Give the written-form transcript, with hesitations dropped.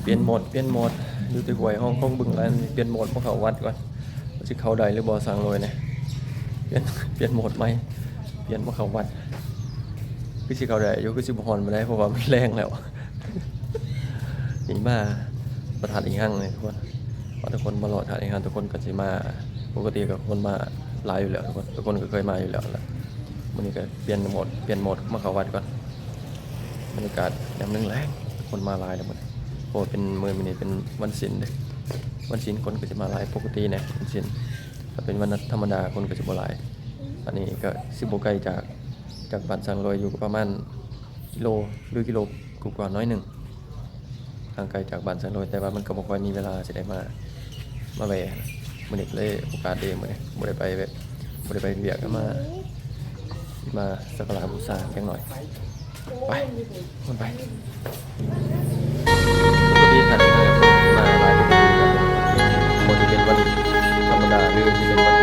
เปลี่ยนโหมดอยู่ที่หวยห้องบึงแล้วเปลี่ยนโหมดพวกเขาวัดก่อนว่าสิเขาใดหรือบ่สั่งเลยเนี่ยเปลี่ยนโหมดใหม่เปลี่ยนพวกเขาวัดคือสิเขาใดอยู่คือสิบ่ฮอนมาได้เพราะว่ามันแรงแล้วนี่มาประทานอีกครั้งเลยทุกคนพอทุกคนมารอทานอีกครั้งทุกคนก็สิมาปกติกับคนมาหลายอยู่แล้วทุกคนก็เคยมาอยู่แล้วแหละวันนี้ก็เปลี่ยนโหมดมาเขาวัดก่อนบรรยากาศยามแรงคนมาหลายแล้วหมดโอ้เป็นมื้อนี้เป็นวันศิลป์เด้วันศิลป์คนก็จะมาหลายปกติเนี่ยวันศิลป์ถ้าเป็นวันธรรมดาคนก็จะบ่หลายอันนี้ก็สิบ่ไกลจากบ้านสังลอยอยู่ประมาณกิโลหรือกิโลกว่าน้อยหนึงทางไกลจากบ้านสังลอยแต่ว่ามันก็บ่ค่อยมีเวลาสิได้มาแวะมื้อนี้เลยโอกาสดีมื้อนี้บ่ได้ไปเวียกก็มาสักการะบูชาจังหน่อยไปคนไปปกติท่านมาหลายปกติครับปกติเป็นวันธรรมดาหรือสิเป็นวัน